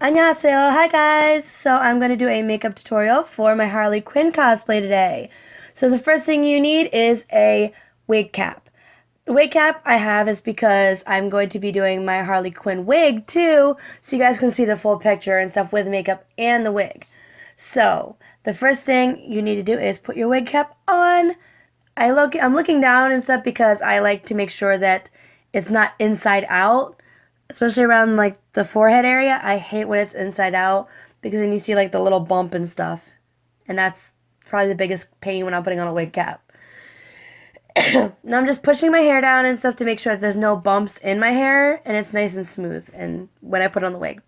Annyeonghaseyo, hi guys! So I'm going to do a makeup tutorial for my Harley Quinn cosplay today. So the first thing you need is a wig cap. The wig cap I have is because I'm going to be doing my Harley Quinn wig too, so you guys can see the full picture and stuff with makeup and the wig. So the first thing you need to do is put your wig cap on. I'm looking down and stuff because I like to make sure that it's not inside out, especially around like the forehead area. I hate when it's inside out because then you see like the little bump and stuff, and that's probably the biggest pain when I'm putting on a wig cap. Now I'm just pushing my hair down and stuff to make sure that there's no bumps in my hair and it's nice and smooth and when I put on the wig.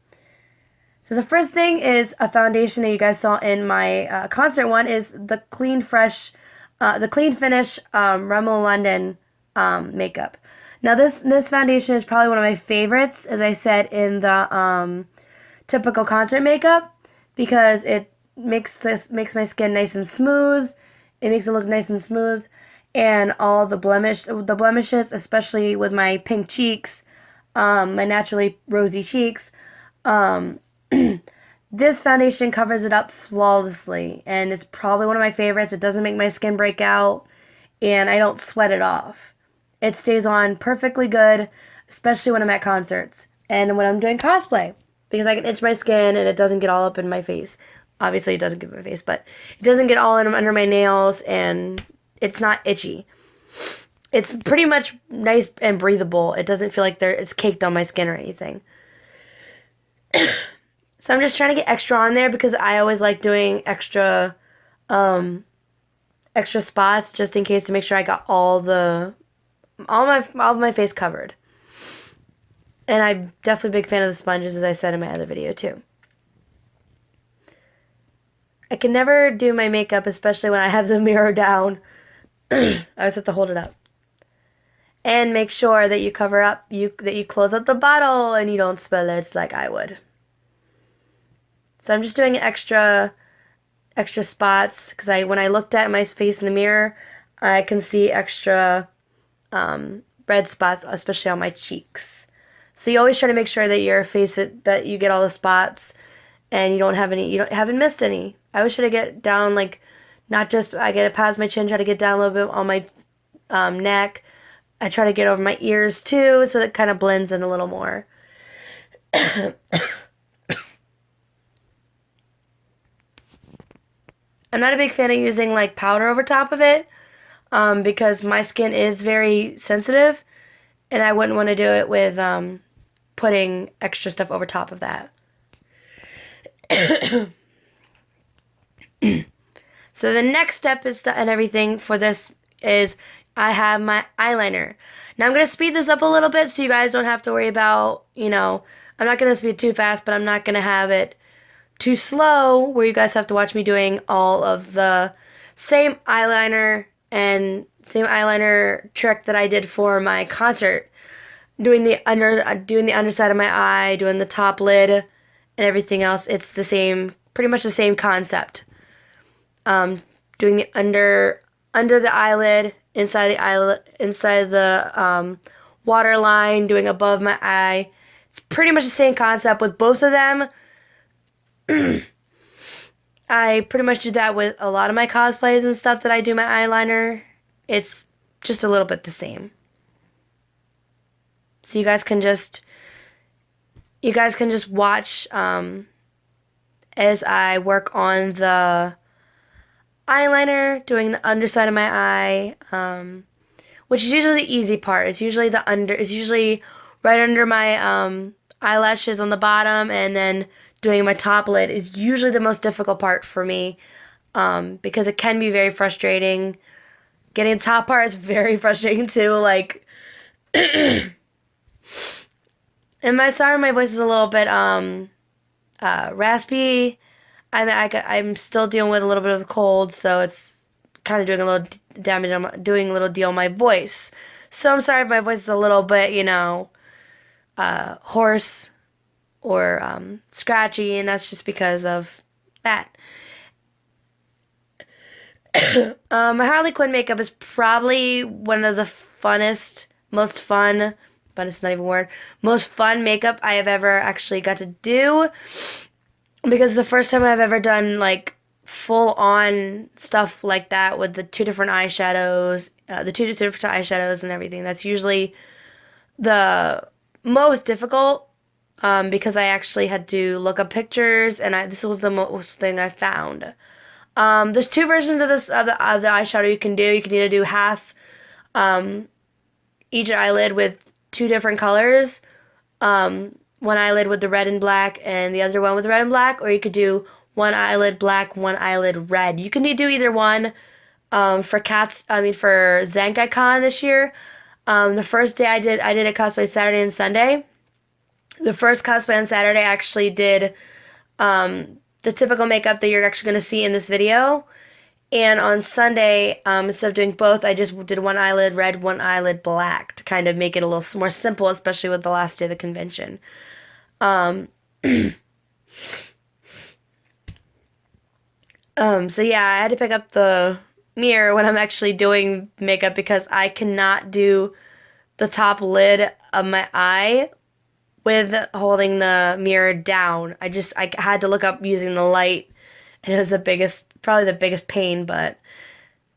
So the first thing is a foundation that you guys saw in my concert one is the Clean Finish Rimmel London makeup. Now this foundation is probably one of my favorites, as I said in the typical concert makeup, because it makes my skin nice and smooth. It makes it look nice and smooth, and all the blemishes, especially with my pink cheeks, my naturally rosy cheeks. Um, This foundation covers it up flawlessly, and it's probably one of my favorites. It doesn't make my skin break out, and I don't sweat it off. It stays on perfectly good, especially when I'm at concerts and when I'm doing cosplay, because I can itch my skin and it doesn't get all up in my face. Obviously, it doesn't get in my face, but it doesn't get all in under my nails, and it's not itchy. It's pretty much nice and breathable. It doesn't feel like it's caked on my skin or anything. So I'm just trying to get extra on there because I always like doing um, extra spots just in case to make sure I got all my face covered. And I'm definitely a big fan of the sponges, as I said in my other video too. I can never do my makeup, especially when I have the mirror down. I always have to hold it up. And make sure that you cover up, that you close up the bottle and you don't spill it like I would. So I'm just doing extra spots because when I looked at my face in the mirror, I can see extra red spots, especially on my cheeks. So you always try to make sure that that you get all the spots and you haven't missed any. I always try to get down, like, not just I get it past my chin, try to get down a little bit on my neck. I try to get over my ears too, so it kind of blends in a little more. I'm not a big fan of using like powder over top of it, because my skin is very sensitive, and I wouldn't want to do it with putting extra stuff over top of that. So the next step and everything for this is I have my eyeliner. Now I'm going to speed this up a little bit so you guys don't have to worry about, I'm not going to speed too fast, but I'm not going to have it too slow where you guys have to watch me doing all of the same eyeliner trick that I did for my concert. Doing the underside of my eye, doing the top lid, and everything else. It's the same, pretty much the same concept. Doing the under the eyelid, inside the water line, doing above my eye. It's pretty much the same concept with both of them. I pretty much do that with a lot of my cosplays and stuff that I do my eyeliner. It's just a little bit the same. So you guys can just watch as I work on the eyeliner, doing the underside of my eye, which is usually the easy part. It's usually right under my eyelashes on the bottom, and then doing my top lid is usually the most difficult part for me, because it can be very frustrating. Getting the top part is very frustrating too, like. And sorry, my voice is a little bit raspy. I'm still dealing with a little bit of a cold, so it's kind of doing a little damage. Doing a little deal on my voice. So I'm sorry if my voice is a little bit, hoarse or scratchy, and that's just because of that. My Harley Quinn makeup is probably one of the most fun but it's not even a word. Most fun makeup I have ever actually got to do, because it's the first time I've ever done like full on stuff like that with the two different eyeshadows, and everything. That's usually the most difficult, because I actually had to look up pictures, and this was the most thing I found. There's two versions of the eyeshadow you can do. You can either do half um, each eyelid with two different colors. One eyelid with the red and black, and the other one with the red and black, or you could do one eyelid black, one eyelid red. You can do either one. For ZenkiCon this year. The first day I did a cosplay Saturday and Sunday. The first cosplay on Saturday I actually did the typical makeup that you're actually going to see in this video. And on Sunday, instead of doing both, I just did one eyelid red, one eyelid black to kind of make it a little more simple, especially with the last day of the convention. So yeah, I had to pick up the mirror when I'm actually doing makeup because I cannot do the top lid of my eye with holding the mirror down. I had to look up using the light, and it was probably the biggest pain, but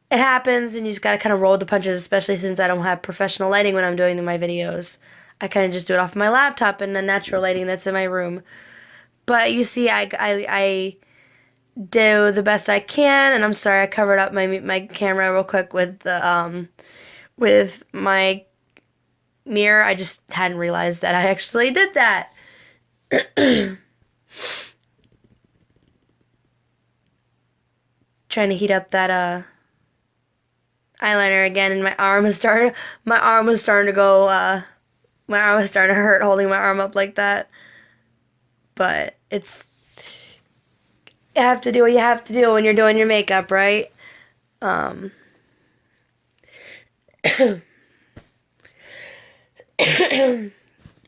it happens, and you just gotta kind of roll the punches, especially since I don't have professional lighting when I'm doing my videos. I kind of just do it off my laptop and the natural lighting that's in my room. But you see, I do the best I can, and I'm sorry I covered up my camera real quick with my mirror. I just hadn't realized that I actually did that. Trying to heat up that eyeliner again, and my arm was starting to go my arm was starting to hurt holding my arm up like that. But you have to do what you have to do when you're doing your makeup, right? The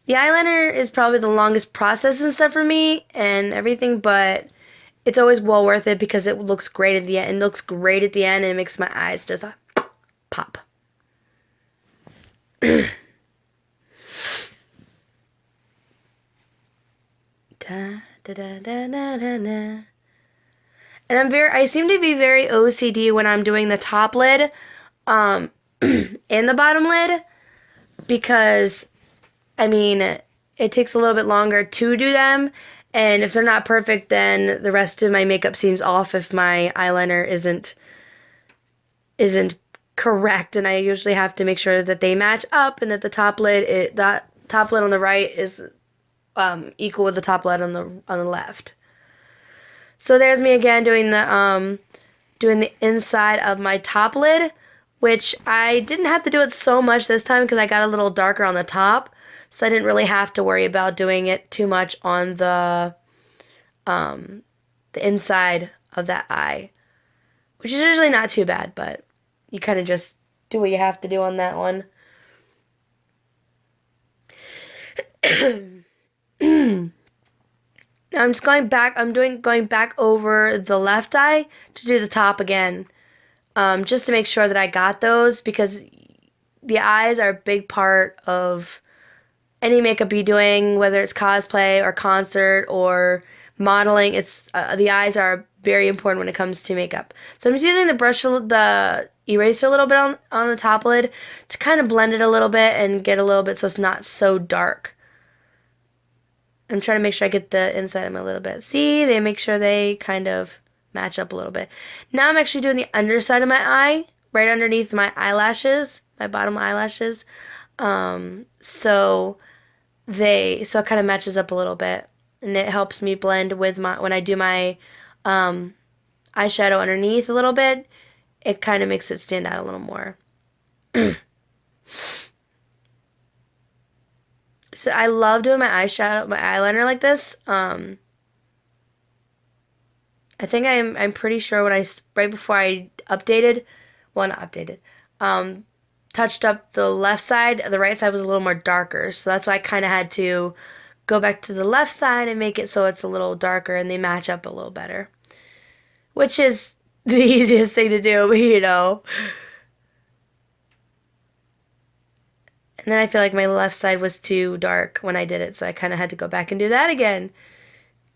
eyeliner is probably the longest process and stuff for me and everything, but it's always well worth it because it looks great at the end. It looks great at the end, and it makes my eyes just pop. Da, da, da, da, da, da, da. And I seem to be very OCD when I'm doing the top lid, and the bottom lid, because, I mean, it takes a little bit longer to do them, and if they're not perfect, then the rest of my makeup seems off if my eyeliner isn't correct, and I usually have to make sure that they match up, and that the top lid on the right is equal with the top lid on the left. So there's me again doing the inside of my top lid, which I didn't have to do it so much this time because I got a little darker on the top, so I didn't really have to worry about doing it too much on the inside of that eye, which is usually not too bad, but you kind of just do what you have to do on that one. I'm just going back. Going back over the left eye to do the top again, just to make sure that I got those, because the eyes are a big part of any makeup you're doing, whether it's cosplay or concert or modeling. The eyes are very important when it comes to makeup. So I'm just using the eraser a little bit on the top lid to kind of blend it a little bit and get a little bit so it's not so dark. I'm trying to make sure I get the inside of them a little bit. See, they make sure they kind of match up a little bit. Now I'm actually doing the underside of my eye, right underneath my eyelashes, my bottom eyelashes. So it kind of matches up a little bit, and it helps me blend with when I do my eyeshadow underneath a little bit. It kind of makes it stand out a little more. So I love doing my eyeliner like this. I think I'm pretty sure right before I updated, well, not updated, touched up the left side. The right side was a little more darker, so that's why I kind of had to go back to the left side and make it so it's a little darker and they match up a little better, which is the easiest thing to do, you know. And then I feel like my left side was too dark when I did it, so I kind of had to go back and do that again.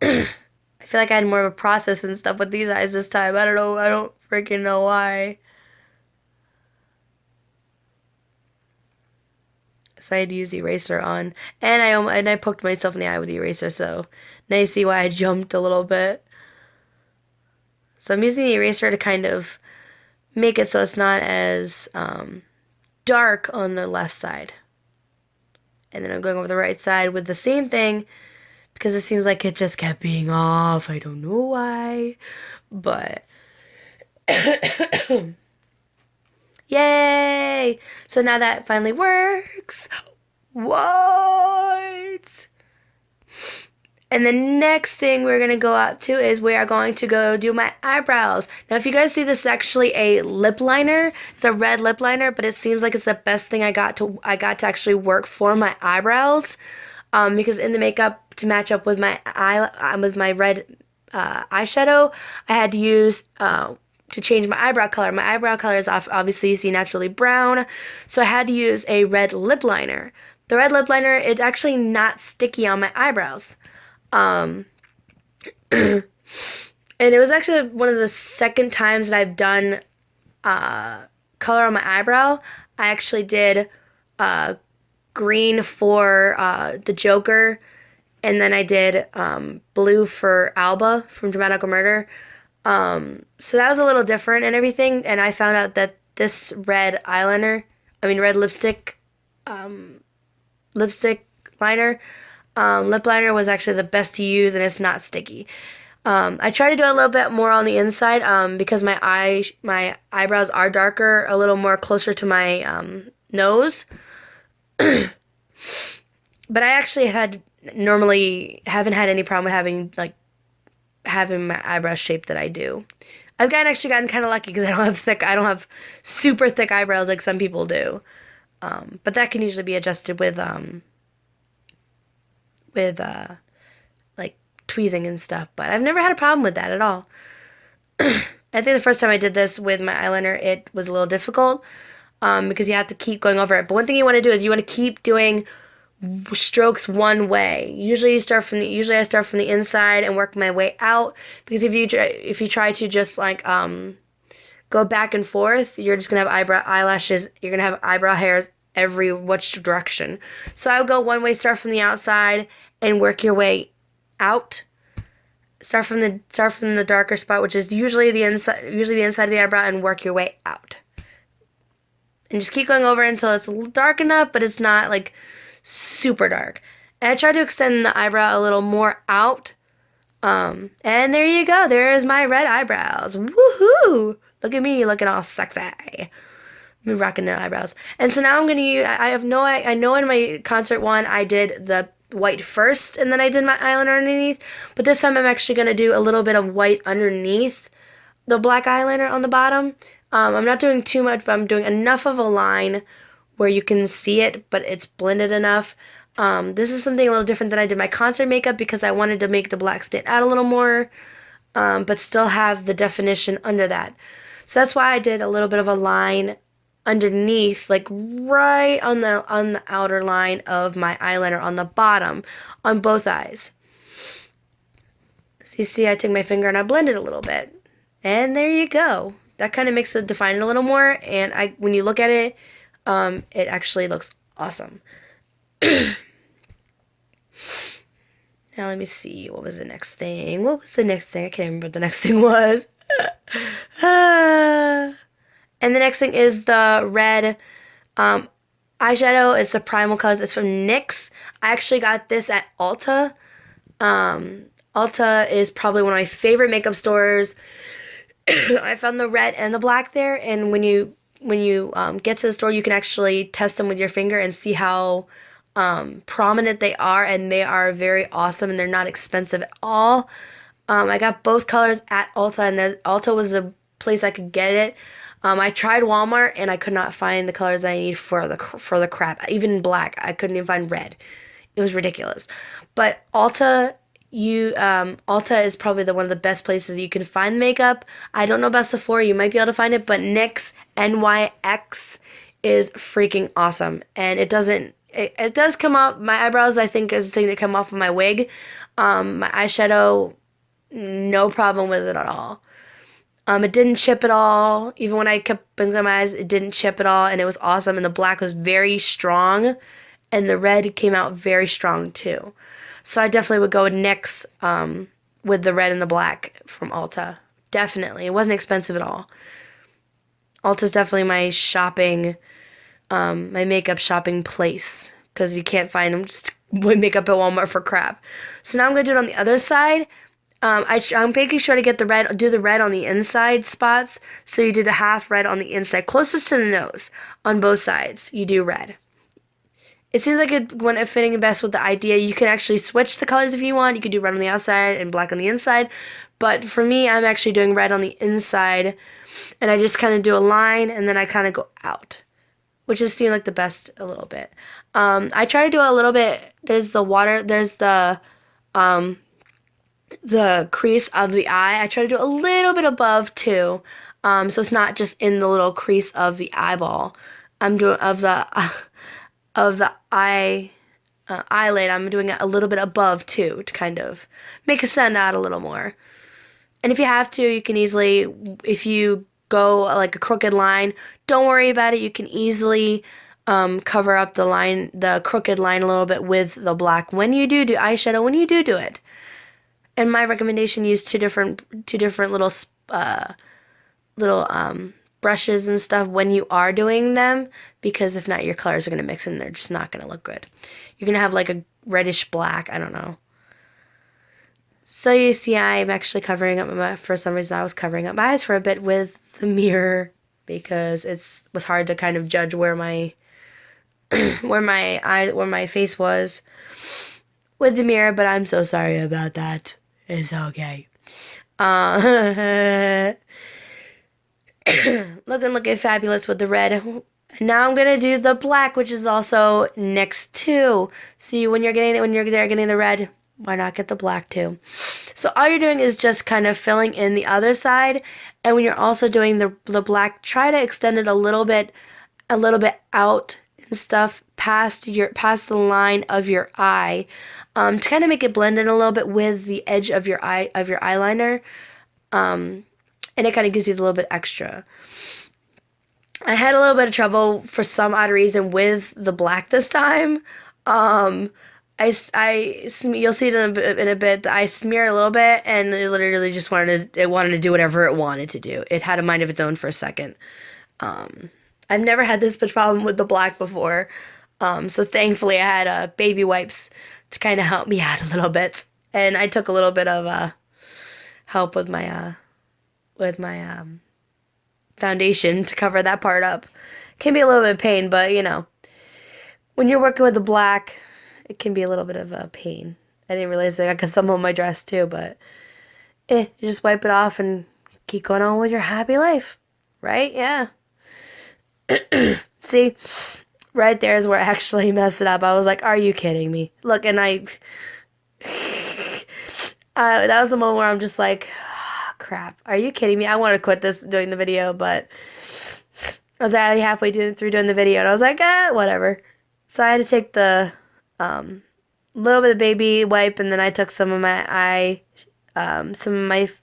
I feel like I had more of a process and stuff with these eyes this time. I don't know. I don't freaking know why. So I had to use the eraser on, and I poked myself in the eye with the eraser. So now you see why I jumped a little bit. So I'm using the eraser to kind of make it so it's not as dark on the left side. And then I'm going over the right side with the same thing because it seems like it just kept being off. I don't know why, but yay! So now that finally works. What? And the next thing we're going to go up to is we are going to go do my eyebrows. Now, if you guys see, this is actually a lip liner. It's a red lip liner, but it seems like it's the best thing I got to actually work for my eyebrows. Because in the makeup to match up with my red eyeshadow, I had to use to change my eyebrow color. My eyebrow color is obviously, you see, naturally brown, so I had to use a red lip liner. The red lip liner is actually not sticky on my eyebrows. And it was actually one of the second times that I've done color on my eyebrow. I actually did green for the Joker, and then I did blue for Alba from Dramatical Murder. So that was a little different and everything, and I found out that this red lipstick liner, lip liner was actually the best to use, and it's not sticky. I try to do a little bit more on the inside because my eyebrows are darker, a little more closer to my nose. But I actually normally haven't had any problem with having my eyebrows shaped that I do. I've actually gotten kind of lucky because I don't have super thick eyebrows like some people do. But that can usually be adjusted with like tweezing and stuff. But I've never had a problem with that at all. I think the first time I did this with my eyeliner, it was a little difficult because you have to keep going over it. But one thing you want to do is you want to keep doing strokes one way. Usually I start from the inside and work my way out, because if you try to just go back and forth, you're just gonna have you're gonna have eyebrow hairs every which direction. So I would go one way, start from the outside and work your way out. Start from the darker spot, which is usually the inside of the eyebrow, and work your way out. And just keep going over until it's dark enough, but it's not like super dark. And I try to extend the eyebrow a little more out. And there you go. There's my red eyebrows. Woohoo! Look at me looking all sexy. I'm rocking the eyebrows. And so now I'm gonna use. I know in my concert one I did the white first, and then I did my eyeliner underneath. But this time I'm actually gonna do a little bit of white underneath the black eyeliner on the bottom. I'm not doing too much, but I'm doing enough of a line where you can see it, but it's blended enough. This is something a little different than I did my concert makeup because I wanted to make the black stand out a little more, but still have the definition under that. So that's why I did a little bit of a line underneath, like right on the outer line of my eyeliner on the bottom on both eyes. So you see, I took my finger and I blended a little bit, and there you go. That kind of makes it define it a little more, and when you look at it, it actually looks awesome. Now let me see, what was the next thing? I can't remember what the next thing was. And the next thing is the red eyeshadow. It's the Primal Colors. It's from NYX. I actually got this at Ulta. Ulta is probably one of my favorite makeup stores. I found the red and the black there, and when you get to the store, you can actually test them with your finger and see how prominent they are, and they are very awesome, and they're not expensive at all. I got both colors at Ulta, and Ulta was the place I could get it. I tried Walmart, and I could not find the colors I need for the crap. Even black, I couldn't even find red. It was ridiculous. But Ulta is probably one of the best places you can find makeup. I don't know about Sephora, you might be able to find it, but NYX, NYX is freaking awesome. And it does come off, my eyebrows I think is the thing that come off of my wig. My eyeshadow, no problem with it at all. It didn't chip at all. Even when I kept blinking my eyes, it didn't chip at all, and it was awesome. And the black was very strong, and the red came out very strong too. So I definitely would go with NYX with the red and the black from Ulta. Definitely. It wasn't expensive at all. Ulta's definitely my shopping, my makeup shopping place, because you can't find them just makeup at Walmart for crap. So now I'm going to do it on the other side. I'm making sure to get the red, do the red on the inside spots. So you do the half red on the inside, closest to the nose, on both sides. You do red. It seems like it when it fitting best with the idea. You can actually switch the colors if you want. You could do red on the outside and black on the inside. But for me, I'm actually doing red on the inside, and I just kind of do a line, and then I kind of go out, which just seemed like the best a little bit. I try to do a little bit. There's the water. There's the crease of the eye. I try to do a little bit above too, so it's not just in the little crease of the eyeball. I'm doing of the eyelid. I'm doing it a little bit above too to kind of make it stand out a little more. And if you have to, you can easily, if you go like a crooked line, don't worry about it. You can easily cover up the line, the crooked line a little bit with the black when you do eyeshadow. When you do it. And my recommendation, use two different little brushes and stuff when you are doing them, because if not, your colors are gonna mix and they're just not gonna look good. You're gonna have like a reddish black. I don't know. So you see, I'm actually covering up for some reason I was covering up my eyes for a bit with the mirror, because it was hard to kind of judge where my where my face was with the mirror. But I'm so sorry about that. It's okay. Looking fabulous with the red. Now I'm gonna do the black, which is also next to. So when you're getting the red, why not get the black too? So all you're doing is just kind of filling in the other side, and when you're also doing the black, try to extend it a little bit out and stuff past the line of your eye, to kind of make it blend in a little bit with the edge of your eyeliner, and it kind of gives you a little bit extra. I had a little bit of trouble for some odd reason with the black this time. You'll see it in a bit. I smear a little bit, and it literally just wanted to do whatever it wanted to do. It had a mind of its own for a second. I've never had this much problem with the black before. So thankfully I had baby wipes to kind of help me out a little bit, and I took a little bit of help with my foundation to cover that part up. Can be a little bit of pain, but you know, when you're working with the black, it can be a little bit of a pain. I didn't realize I got some on my dress too, but you just wipe it off and keep going on with your happy life, right? Yeah. See, right there is where I actually messed it up. I was like, are you kidding me? Look, and that was the moment where I'm just like, oh, crap, are you kidding me? I want to quit doing the video, but I was already halfway through doing the video, and I was like, whatever. So I had to take the little bit of baby wipe, and then I took some of my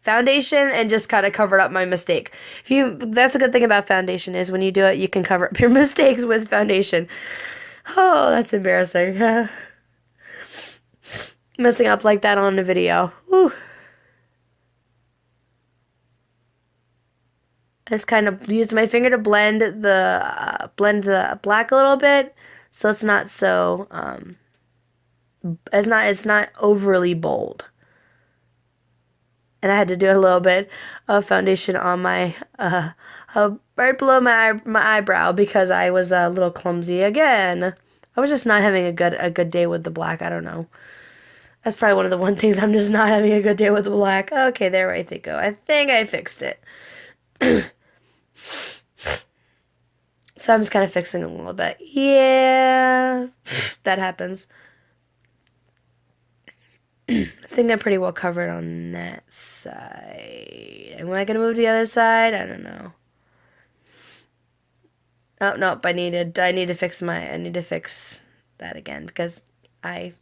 foundation and just kind of covered up my mistake. That's a good thing about foundation, is when you do it, you can cover up your mistakes with foundation. Oh, that's embarrassing. Messing up like that on the video. Whew. I just kind of used my finger to blend the black a little bit, so it's not so it's not overly bold. And I had to do a little bit of foundation on my right below my eyebrow, because I was a little clumsy again. I was just not having a good day with the black. I don't know. That's probably one of the things I'm just not having a good day with the black. Okay, there I think I think I fixed it. So I'm just kind of fixing it a little bit. Yeah, that happens. I think I'm pretty well covered on that side. Am I going to move to the other side? I don't know. Oh, nope, I need to fix that again because the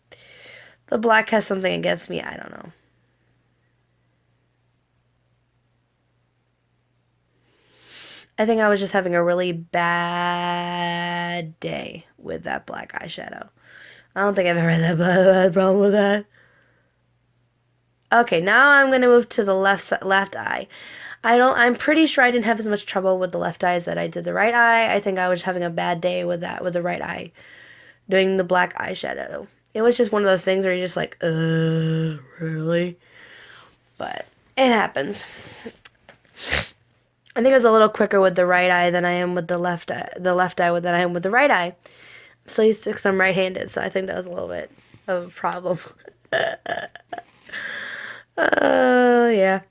black has something against me, I don't know. I think I was just having a really bad day with that black eyeshadow. I don't think I've ever had that problem with that. Okay, now I'm gonna move to the left eye. I'm pretty sure I didn't have as much trouble with the left eye as that I did the right eye. I think I was having a bad day with the right eye, doing the black eyeshadow. It was just one of those things where you're just like, really? But it happens. I think I was a little quicker with the right eye than I am with the left eye, than I am with the right eye. I'm so used to, because I'm right-handed, so I think that was a little bit of a problem. Yeah.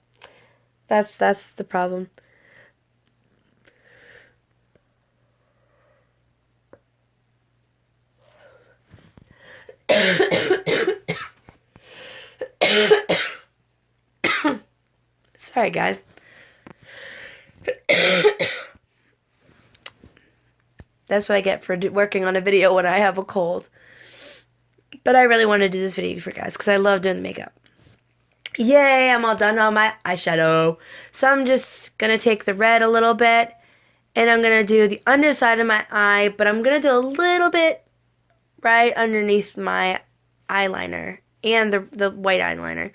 That's the problem. Sorry, guys. That's what I get for working on a video when I have a cold. But I really want to do this video for you guys because I love doing the makeup. Yay, I'm all done on my eyeshadow. So I'm just going to take the red a little bit and I'm going to do the underside of my eye, but I'm going to do a little bit right underneath my eyeliner and the white eyeliner.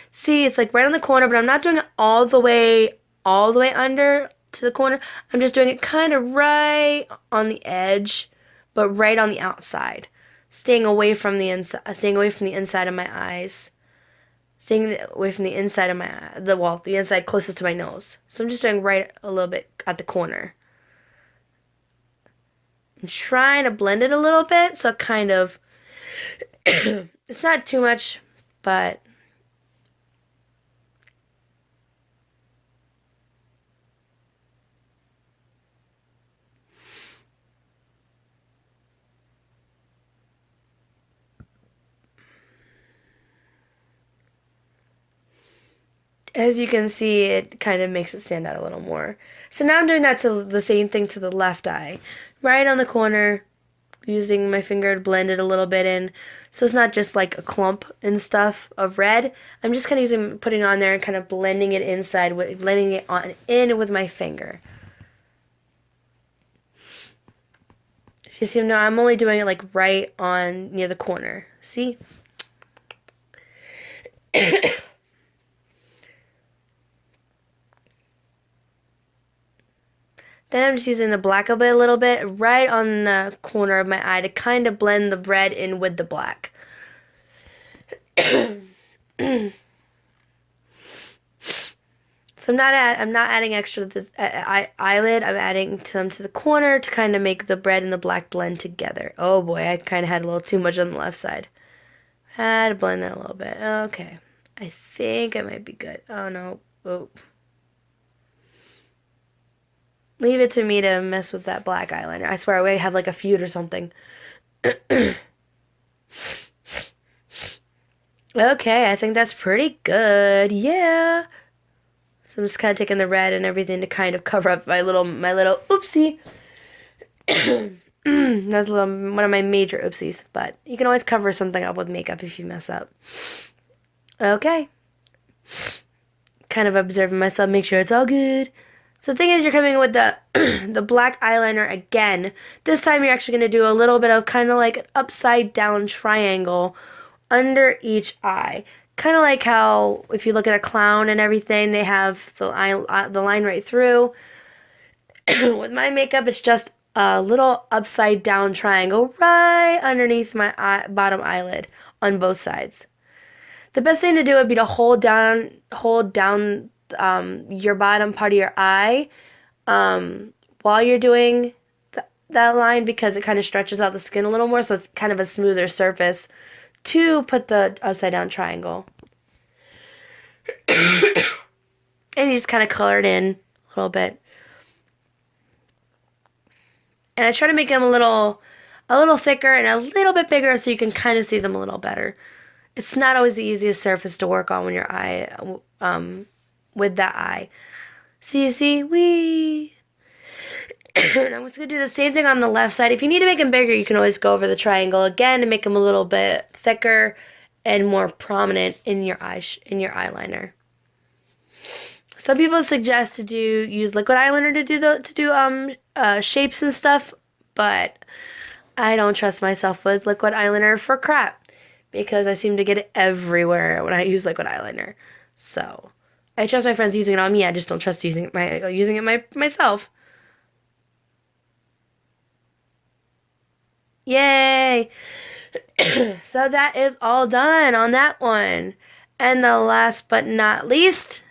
See, it's like right on the corner, but I'm not doing it all the way under to the corner. I'm just doing it kind of right on the edge, but right on the outside. Staying away from the inside of my eyes. Staying away from the inside of my the inside closest to my nose. So I'm just doing right a little bit at the corner. I'm trying to blend it a little bit, so kind of it's not too much, but as you can see, it kind of makes it stand out a little more. So now I'm doing that to the same thing to the left eye. Right on the corner, using my finger to blend it a little bit in. So it's not just like a clump and stuff of red. I'm just kind of putting it on there and kind of blending it inside, blending it on in with my finger. So you see, now I'm only doing it like right on near the corner. See? Then I'm just using the black a little bit right on the corner of my eye to kind of blend the red in with the black. So I'm not adding extra to the eyelid. I'm adding some to the corner to kind of make the red and the black blend together. Oh boy, I kind of had a little too much on the left side. Had to blend that a little bit. Okay. I think I might be good. Oh no. Oh. Leave it to me to mess with that black eyeliner. I swear I have like a feud or something. Okay, I think that's pretty good. Yeah. So I'm just kind of taking the red and everything to kind of cover up my little oopsie. That's one of my major oopsies, but you can always cover something up with makeup if you mess up. Okay. Kind of observing myself, make sure it's all good. So the thing is, you're coming in with the the black eyeliner again. This time you're actually going to do a little bit of kind of like an upside down triangle under each eye. Kind of like how if you look at a clown and everything, they have the line right through. With my makeup, it's just a little upside down triangle right underneath my bottom eyelid on both sides. The best thing to do would be to hold down your bottom part of your eye while you're doing that line because it kind of stretches out the skin a little more, so it's kind of a smoother surface to put the upside down triangle. And you just kind of color it in a little bit. And I try to make them a little thicker and a little bit bigger so you can kind of see them a little better. It's not always the easiest surface to work on when your eye, with that eye. See, wee. And I'm just going to do the same thing on the left side. If you need to make them bigger, you can always go over the triangle again and make them a little bit thicker and more prominent in your eyeliner. Some people suggest to use liquid eyeliner to do shapes and stuff, but I don't trust myself with liquid eyeliner for crap because I seem to get it everywhere when I use liquid eyeliner. So I trust my friends using it on me. I just don't trust using it myself. Yay! So that is all done on that one. And the last but not least,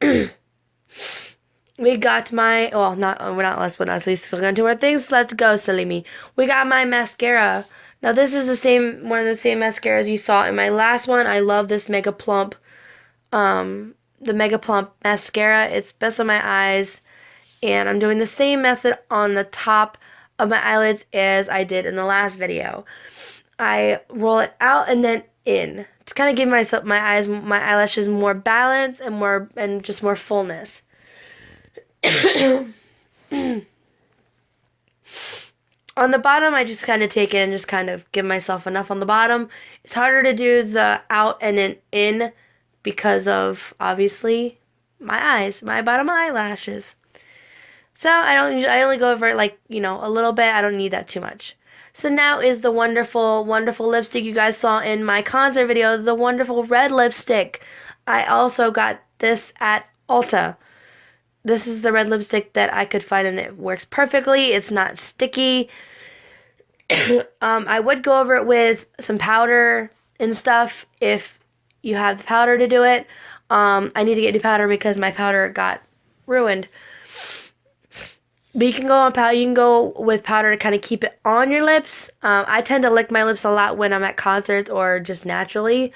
we got my, well, we're not last but not least, still gonna do our things. Let's go, silly me. We got my mascara. Now this is one of the same mascaras you saw in my last one. I love this Mega Plump, the Mega Plump mascara. It's best on my eyes. And I'm doing the same method on the top of my eyelids as I did in the last video. I roll it out and then in to kind of give my eyelashes more balance and just more fullness. On the bottom, I just kind of take it and just kind of give myself enough on the bottom. It's harder to do the out and then in because of, obviously, my eyes, my bottom eyelashes. So I only go over it like, a little bit. I don't need that too much. So now is the wonderful, wonderful lipstick you guys saw in my concert video, the wonderful red lipstick. I also got this at Ulta. This is the red lipstick that I could find and it works perfectly. It's not sticky. I would go over it with some powder and stuff if you have the powder to do it. I need to get new powder because my powder got ruined. But you can go with powder to kind of keep it on your lips. I tend to lick my lips a lot when I'm at concerts or just naturally.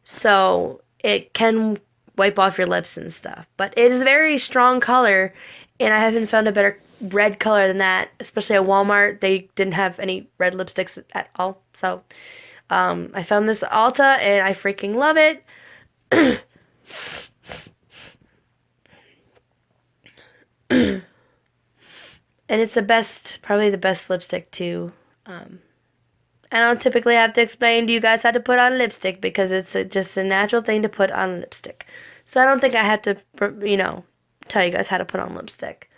So it can wipe off your lips and stuff. But it is a very strong color, and I haven't found a better red color than that, especially at Walmart. They didn't have any red lipsticks at all. So I found this at Ulta, and I freaking love it. And it's probably the best lipstick too. I don't typically have to explain to you guys how to put on lipstick because it's just a natural thing to put on lipstick. So I don't think I have to, tell you guys how to put on lipstick.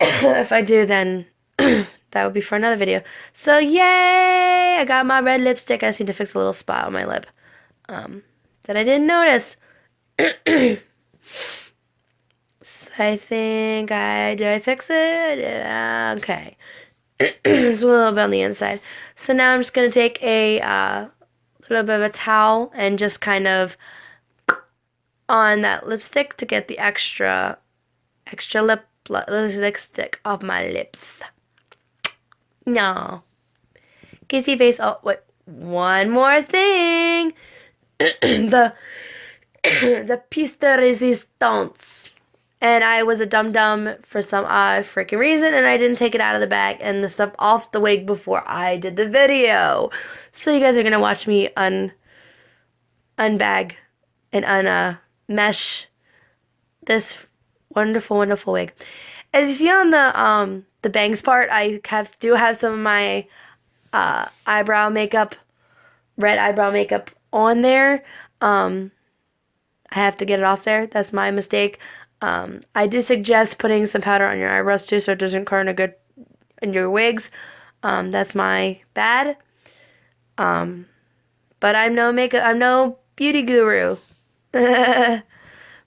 If I do, then that would be for another video. So yay! I got my red lipstick. I just need to fix a little spot on my lip that I didn't notice. So I think did I fix it? Okay. It's a little bit on the inside. So now I'm just going to take a little bit of a towel and just kind of on that lipstick to get the extra lipstick off my lips. No. Kissy face. Oh, wait. One more thing. the piece de resistance. And I was a dum-dum for some odd freaking reason, and I didn't take it out of the bag and the stuff off the wig before I did the video. So you guys are going to watch me unbag and unmesh this wonderful, wonderful wig. As you see on the bangs part, I do have some of my eyebrow makeup, red eyebrow makeup on there. I have to get it off there. That's my mistake. I do suggest putting some powder on your eyebrows too so it doesn't curl in your wigs. That's my bad. But I'm no beauty guru.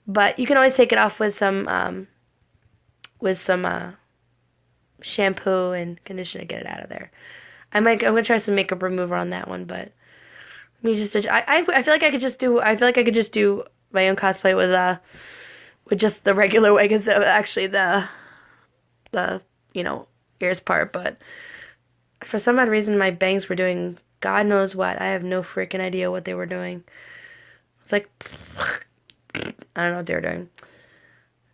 But you can always take it off with some shampoo and conditioner to get it out of there. I'm gonna try some makeup remover on that one, but I feel like I could just do my own cosplay with just the regular wig instead of actually the ears part. But for some odd reason my bangs were doing God knows what. I have no freaking idea what they were doing. It's like I don't know what they were doing.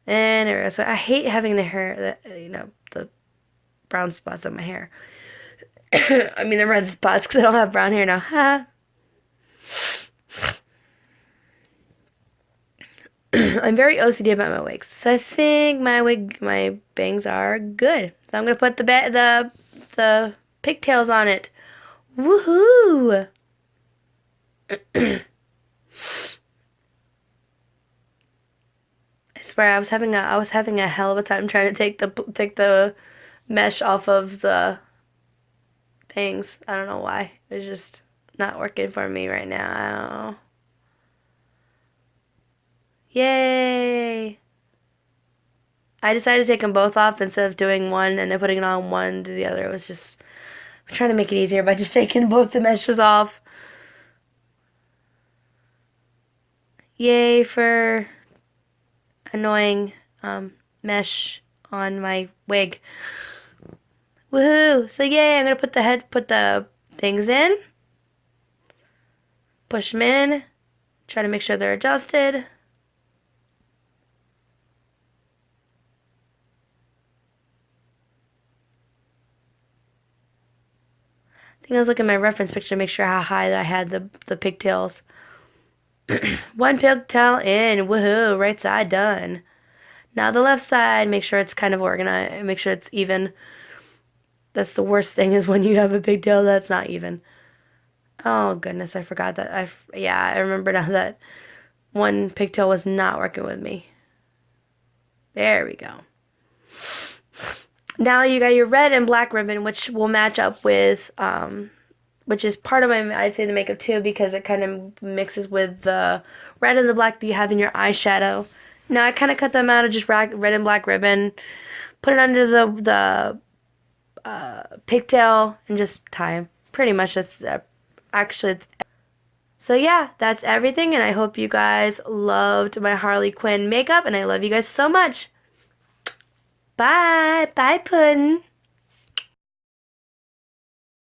And anyway, so I hate having the hair the brown spots on my hair. I mean the red spots because I don't have brown hair now. I'm very OCD about my wigs, so I think my bangs are good. So I'm gonna put the pigtails on it. Woohoo! I swear I was having a hell of a time trying to take the mesh off of the things. I don't know why. It's just not working for me right now. Yay! I decided to take them both off instead of doing one and then putting it on one to the other. It was just I'm trying to make it easier by just taking both the meshes off. Yay for annoying mesh on my wig. Woohoo! So yay, I'm gonna put the things in, push them in, try to make sure they're adjusted. I think I was looking at my reference picture to make sure how high I had the pigtails. One pigtail in, woohoo, right side done. Now the left side, make sure it's kind of organized, make sure it's even. That's the worst thing is when you have a pigtail that's not even. Oh goodness, I forgot that. Yeah, I remember now that one pigtail was not working with me. There we go. Now you got your red and black ribbon, which will match up with, which is part of my, I'd say the makeup too, because it kind of mixes with the red and the black that you have in your eyeshadow. Now I kind of cut them out of just red and black ribbon, put it under the pigtail, and just tie them. Pretty much that's, actually it's. So yeah, that's everything, and I hope you guys loved my Harley Quinn makeup, and I love you guys so much. Bye. Bye, Puddin'.